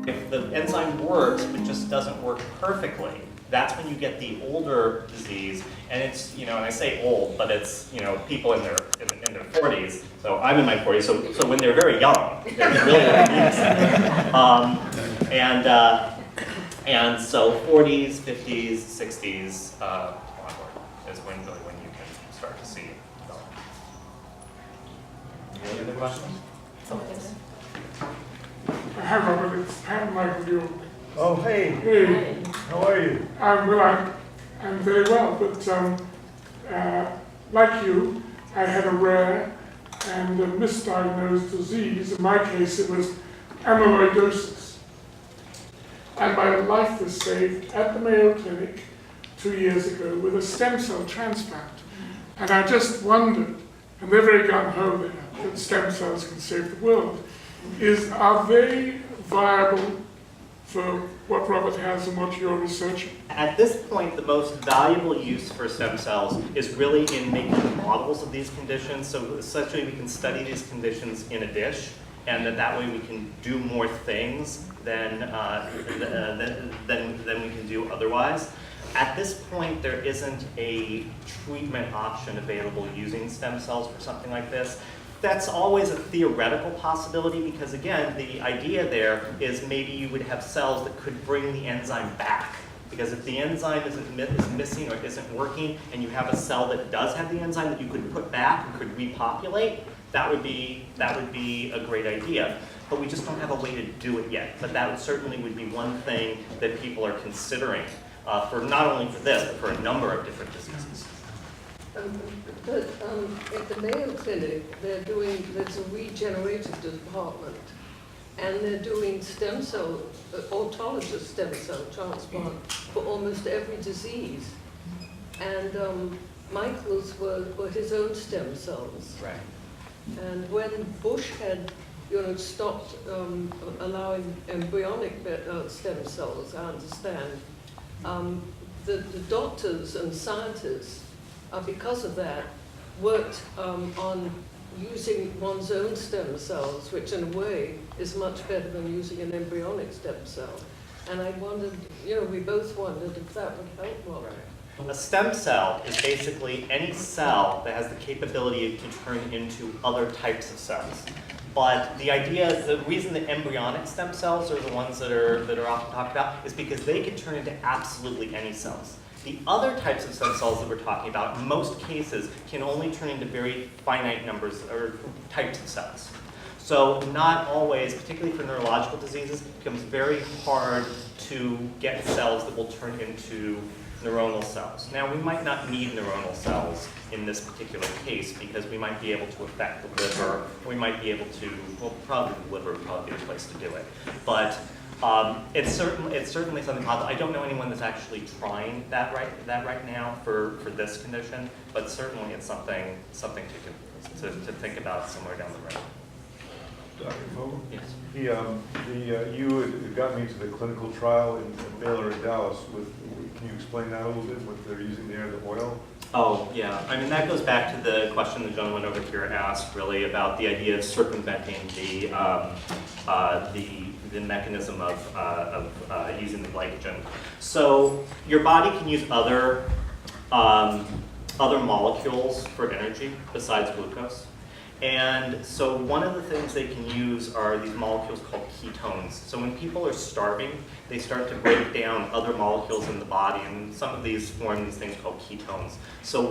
If the enzyme works, but just doesn't work perfectly, that's when you get the older disease, and it's, and I say old, but it's, people in their 40s. So I'm in my 40s, so when they're very young, they're really obese. And so 40s, 50s, 60s onward is when you can start to see development. Any other questions? Hi, Robert. It's Pat Michael York. Oh, hey. Hey. How are you? I'm very well, but like you, I had a rare and a misdiagnosed disease. In my case, it was amyloidosis. And my life was saved at the Mayo Clinic 2 years ago with a stem cell transplant. And I just wondered, and they're very gung-ho there, that stem cells can save the world. Are they viable for what Robert has and what you're researching? At this point, the most valuable use for stem cells is really in making models of these conditions. So essentially we can study these conditions in a dish, and that way we can do more things than we can do otherwise. At this point, there isn't a treatment option available using stem cells for something like this. That's always a theoretical possibility because, again, the idea there is maybe you would have cells that could bring the enzyme back. Because if the enzyme is missing or isn't working, and you have a cell that does have the enzyme that you could put back and could repopulate, that would be a great idea. But we just don't have a way to do it yet. But that certainly would be one thing that people are considering for not only for this, but for a number of different diseases. At the Mayo Clinic, there's a regenerative department, and they're doing stem cell, autologous stem cell transplant for almost every disease. And Michael's were his own stem cells. Right. And when Bush had, stopped allowing embryonic stem cells, I understand, the doctors and scientists, because of that, worked on using one's own stem cells, which in a way is much better than using an embryonic stem cell. And I wondered, we both wondered if that would help Robert. A stem cell is basically any cell that has the capability to turn into other types of cells. But the reason that embryonic stem cells are the ones that are often talked about is because they can turn into absolutely any cells. The other types of stem cells that we're talking about, in most cases, can only turn into very finite numbers or types of cells. So not always, particularly for neurological diseases, it becomes very hard to get cells that will turn into neuronal cells. Now, we might not need neuronal cells in this particular case because we might be able to affect the liver. We might be able to, probably the liver would probably be the place to do it. But it's certainly something possible. I don't know anyone that's actually trying that right now for this condition, but certainly it's something to think about somewhere down the road. Dr. Fogel? Yes. You had gotten me to the clinical trial in Baylor and Dallas. Can you explain that a little bit, what they're using there, the oil? Oh, yeah. I mean, that goes back to the question the gentleman over here asked, really, about the idea of circumventing the mechanism of using the glycogen. So your body can use other molecules for energy besides glucose. And so one of the things they can use are these molecules called ketones. So when people are starving, they start to break down other molecules in the body, and some of these form these things called ketones. So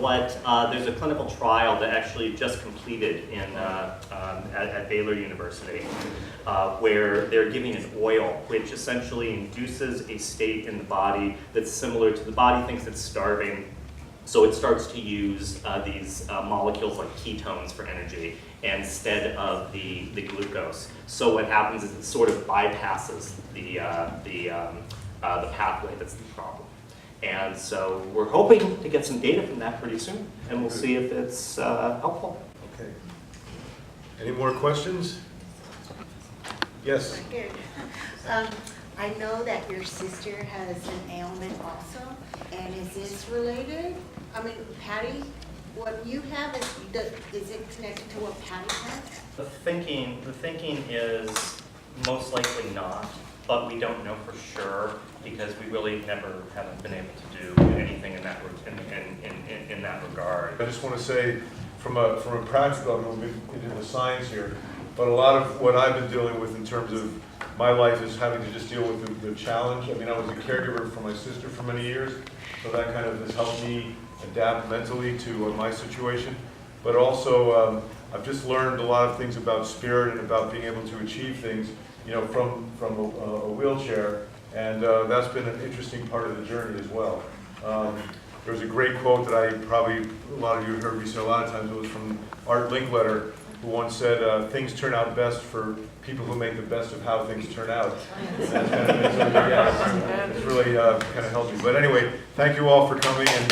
there's a clinical trial that actually just completed at Baylor University, where they're giving an oil which essentially induces a state in the body that's similar to the body thinks it's starving. So it starts to use these molecules like ketones for energy instead of the glucose. So what happens is it sort of bypasses the pathway that's the problem. And so we're hoping to get some data from that pretty soon, and we'll see if it's helpful. Okay. Any more questions? Yes. Good. I know that your sister has an ailment also, and is this related? I mean, Patty, what you have, is it connected to what Patty has? The thinking is most likely not. but we don't know for sure because we really never haven't been able to do anything in that in that regard. I just want to say, from a practical, I'm moving into the science here, but a lot of what I've been dealing with in terms of my life is having to just deal with the challenge. I mean, I was a caregiver for my sister for many years, so that kind of has helped me adapt mentally to my situation. But also, I've just learned a lot of things about spirit and about being able to achieve things, you know, from a wheelchair, and that's been an interesting part of the journey as well. There was a great quote that a lot of you heard me say a lot of times. It was from Art Linkletter, who once said, things turn out best for people who make the best of how things turn out. And that's kind of, it's really, kind of helped me. But anyway, thank you all for coming, and